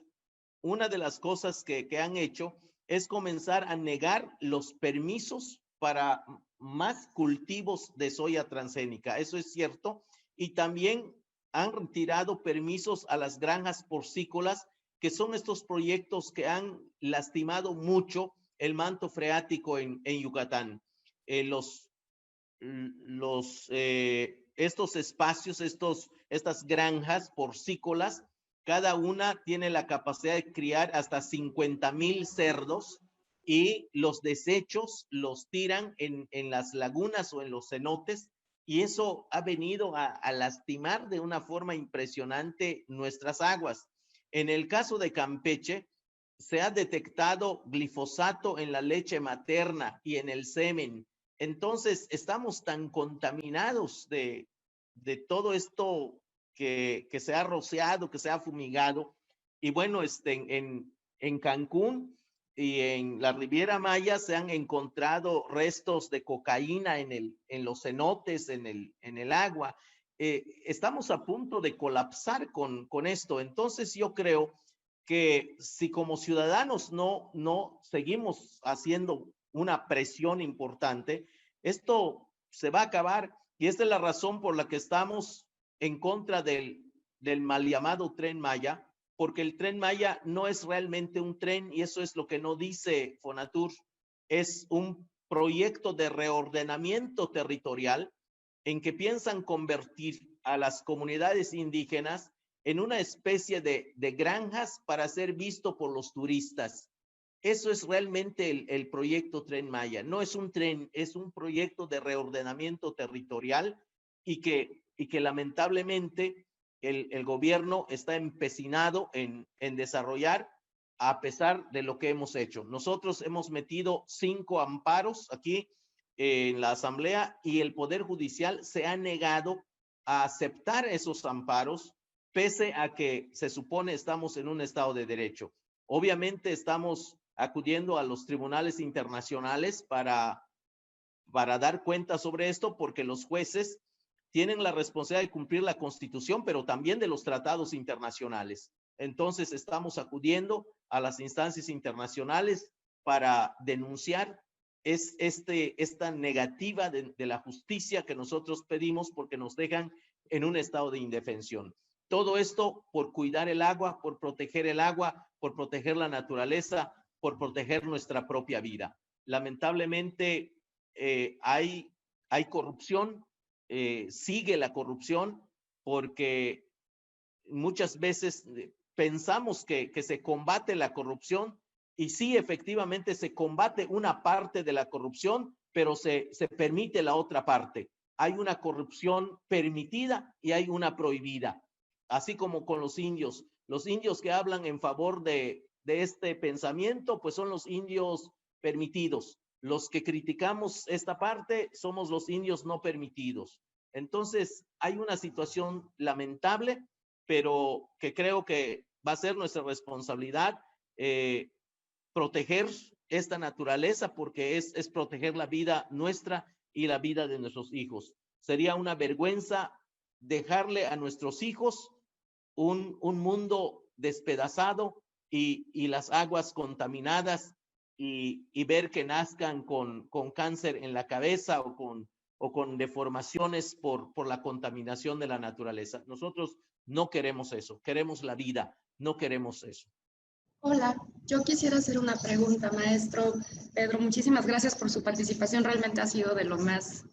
una de las cosas que han hecho es comenzar a negar los permisos para más cultivos de soya transgénica. Eso es cierto. Y también han retirado permisos a las granjas porcícolas, que son estos proyectos que han lastimado mucho el manto freático en Yucatán. Estos espacios, estas granjas porcícolas, cada una tiene la capacidad de criar hasta 50,000 cerdos, y los desechos los tiran en las lagunas o en los cenotes, y eso ha venido a lastimar de una forma impresionante nuestras aguas. En el caso de Campeche, se ha detectado glifosato en la leche materna y en el semen. Entonces, estamos tan contaminados de todo esto que se ha rociado, que se ha fumigado. Y bueno, en Cancún y en la Riviera Maya se han encontrado restos de cocaína en los cenotes, en el agua. Estamos a punto de colapsar con esto. Entonces, yo creo que si como ciudadanos no seguimos haciendo una presión importante, esto se va a acabar. Y esta es la razón por la que estamos en contra del mal llamado Tren Maya, porque el Tren Maya no es realmente un tren, y eso es lo que no dice Fonatur. Es un proyecto de reordenamiento territorial en que piensan convertir a las comunidades indígenas en una especie de granjas para ser visto por los turistas. Eso es realmente el proyecto Tren Maya. No es un tren, es un proyecto de reordenamiento territorial, y que lamentablemente el gobierno está empecinado en desarrollar, a pesar de lo que hemos hecho. Nosotros hemos metido 5 amparos aquí en la Asamblea, y el Poder Judicial se ha negado a aceptar esos amparos, pese a que se supone estamos en un Estado de Derecho. Obviamente estamos acudiendo a los tribunales internacionales para dar cuenta sobre esto, porque los jueces tienen la responsabilidad de cumplir la Constitución, pero también de los tratados internacionales. Entonces estamos acudiendo a las instancias internacionales para denunciar esta negativa de la justicia que nosotros pedimos, porque nos dejan en un estado de indefensión. Todo esto por cuidar el agua, por proteger el agua, por proteger la naturaleza, por proteger nuestra propia vida. Lamentablemente hay corrupción, sigue la corrupción, porque muchas veces pensamos que se combate la corrupción, y sí, efectivamente se combate una parte de la corrupción, pero se permite la otra parte. Hay una corrupción permitida y hay una prohibida. Así como con los indios que hablan en favor de este pensamiento, pues son los indios permitidos. Los que criticamos esta parte somos los indios no permitidos. Entonces, hay una situación lamentable, pero que creo que va a ser nuestra responsabilidad proteger esta naturaleza, porque es proteger la vida nuestra y la vida de nuestros hijos. Sería una vergüenza dejarle a nuestros hijos un mundo despedazado y las aguas contaminadas, y ver que nazcan con cáncer en la cabeza o con deformaciones por la contaminación de la naturaleza. Nosotros no queremos eso, queremos la vida, no queremos eso. Hola, yo quisiera hacer una pregunta, maestro Pedro. Muchísimas gracias por su participación, realmente ha sido de lo más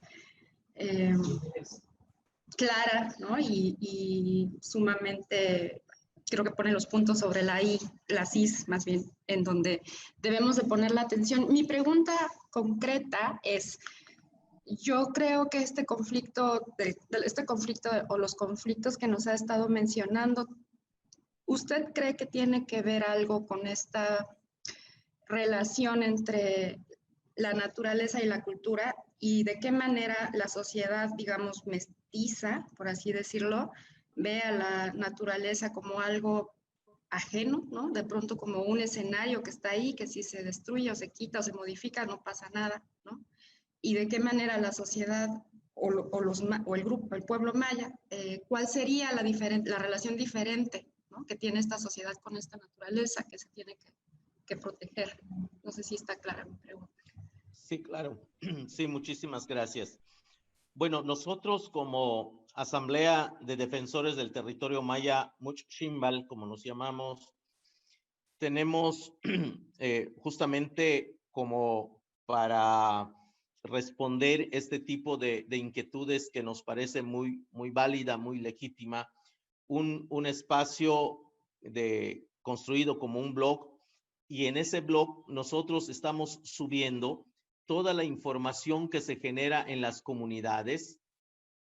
clara, ¿no? Y sumamente, creo que pone los puntos sobre las is, más bien, en donde debemos de poner la atención. Mi pregunta concreta es, yo creo que este conflicto o los conflictos que nos ha estado mencionando, ¿usted cree que tiene que ver algo con esta relación entre la naturaleza y la cultura, y de qué manera la sociedad, digamos, mestiza, por así decirlo, ve a la naturaleza como algo ajeno, ¿no? De pronto como un escenario que está ahí, que si se destruye o se quita o se modifica no pasa nada, ¿no? Y de qué manera la sociedad o el grupo, el pueblo maya, ¿cuál sería la relación diferente, ¿no? Que tiene esta sociedad con esta naturaleza que se tiene que que proteger. No sé si está clara mi pregunta. Sí, claro. Sí, muchísimas gracias. Bueno, nosotros como Asamblea de Defensores del Territorio Maya Muxchimbal, como nos llamamos, tenemos justamente como para responder este tipo de inquietudes que nos parece muy válida, muy legítima, un espacio construido como un blog, y en ese blog nosotros estamos subiendo toda la información que se genera en las comunidades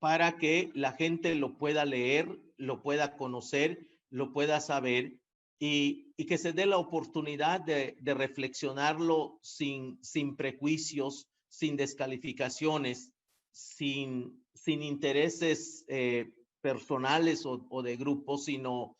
para que la gente lo pueda leer, lo pueda conocer, lo pueda saber y que se dé la oportunidad de reflexionarlo sin prejuicios, sin descalificaciones, sin intereses personales o de grupo, sino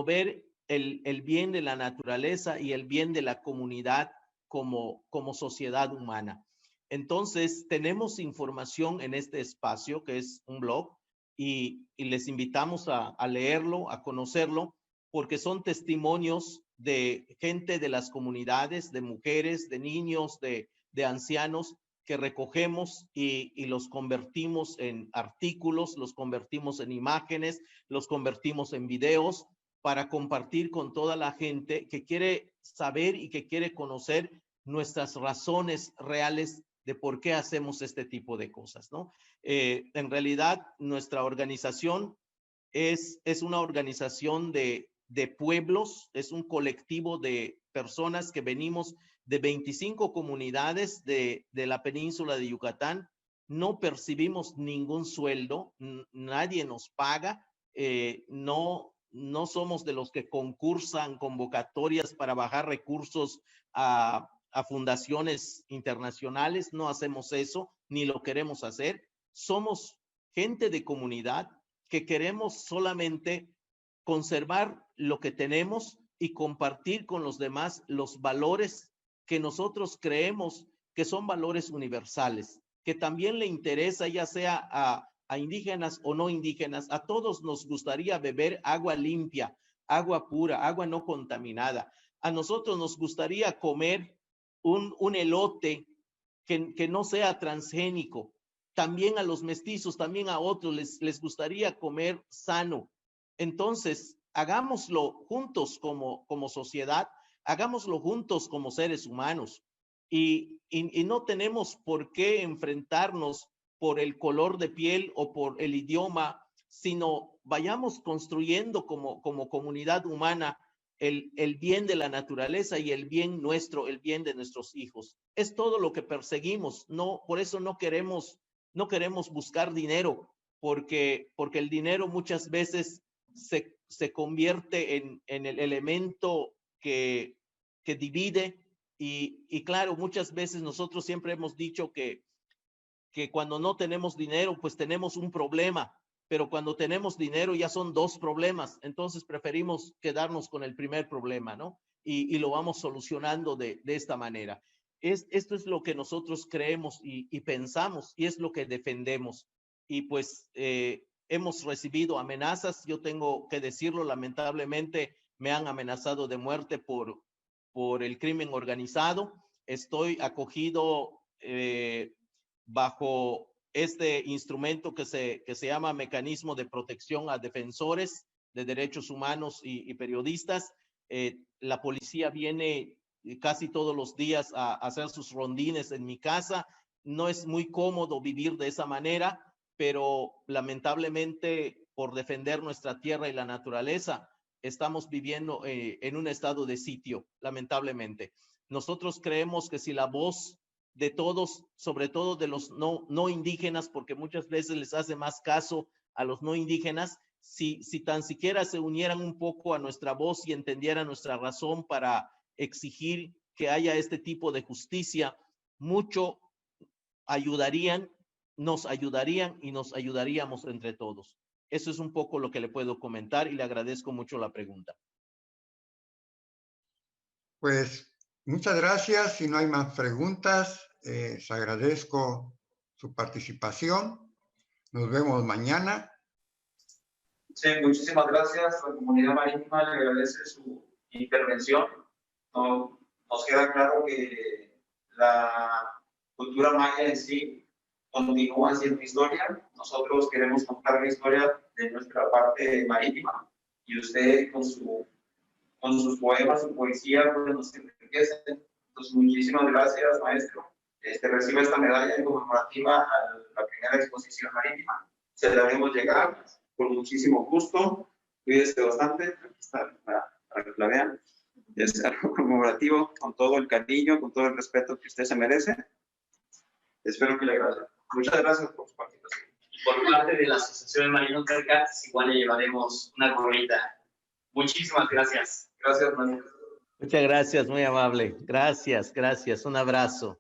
ver el bien de la naturaleza y el bien de la comunidad como sociedad humana. Entonces, tenemos información en este espacio, que es un blog, y les invitamos a leerlo, a conocerlo, porque son testimonios de gente de las comunidades, de mujeres, de niños, de ancianos, que recogemos y los convertimos en artículos, los convertimos en imágenes, los convertimos en videos para compartir con toda la gente que quiere saber y que quiere conocer nuestras razones reales de por qué hacemos este tipo de cosas, ¿no? En realidad, nuestra organización es una organización de pueblos, es un colectivo de personas que venimos de 25 comunidades de la península de Yucatán. No percibimos ningún sueldo, nadie nos paga, no somos de los que concursan convocatorias para bajar recursos a fundaciones internacionales, no hacemos eso, ni lo queremos hacer. Somos gente de comunidad que queremos solamente conservar lo que tenemos y compartir con los demás los valores que nosotros creemos que son valores universales, que también le interesa ya sea a indígenas o no indígenas. A todos nos gustaría beber agua limpia, agua pura, agua no contaminada. A nosotros nos gustaría comer un elote que no sea transgénico. También a los mestizos, también a otros les gustaría comer sano. Entonces, hagámoslo juntos como sociedad, hagámoslo juntos como seres humanos y no tenemos por qué enfrentarnos por el color de piel o por el idioma, sino vayamos construyendo como comunidad humana el bien de la naturaleza y el bien nuestro, el bien de nuestros hijos. Es todo lo que perseguimos. No, por eso no queremos buscar dinero, porque el dinero muchas veces se convierte en el elemento que divide y claro, muchas veces nosotros siempre hemos dicho que cuando no tenemos dinero, pues tenemos un problema, pero cuando tenemos dinero ya son dos problemas, entonces preferimos quedarnos con el primer problema, ¿no? Y lo vamos solucionando de esta manera. Esto es lo que nosotros creemos y pensamos y es lo que defendemos. Y pues hemos recibido amenazas, yo tengo que decirlo, lamentablemente me han amenazado de muerte por el crimen organizado. Estoy acogido bajo este instrumento que se llama Mecanismo de Protección a Defensores de Derechos Humanos y Periodistas. La policía viene casi todos los días a hacer sus rondines en mi casa. No es muy cómodo vivir de esa manera, pero lamentablemente por defender nuestra tierra y la naturaleza, estamos viviendo en un estado de sitio, lamentablemente. Nosotros creemos que si la voz de todos, sobre todo de los no indígenas, porque muchas veces les hace más caso a los no indígenas, si tan siquiera se unieran un poco a nuestra voz y entendieran nuestra razón para exigir que haya este tipo de justicia, mucho nos ayudarían y nos ayudaríamos entre todos. Eso es un poco lo que le puedo comentar y le agradezco mucho la pregunta. Pues muchas gracias. Si no hay más preguntas, les agradezco su participación. Nos vemos mañana. Sí, muchísimas gracias. La comunidad marítima le agradece su intervención. No nos queda claro que la cultura maya en sí continúa siendo historia. Nosotros queremos contar la historia de nuestra parte marítima y usted con sus poemas, su poesía, pues nos enriquece. Entonces, muchísimas gracias, maestro. Recibe esta medalla conmemorativa a la primera exposición marítima. Se la haremos llegar con muchísimo gusto. Cuídese bastante. Aquí está para que la vean. Es algo conmemorativo, con todo el cariño, con todo el respeto que usted se merece. Espero que le agrade. Muchas gracias por su participación. Por parte de la Asociación de Marinos Mercantes, igual le llevaremos una gorrita. Muchísimas gracias. Gracias, maestro. Muchas gracias, muy amable. Gracias, gracias. Un abrazo.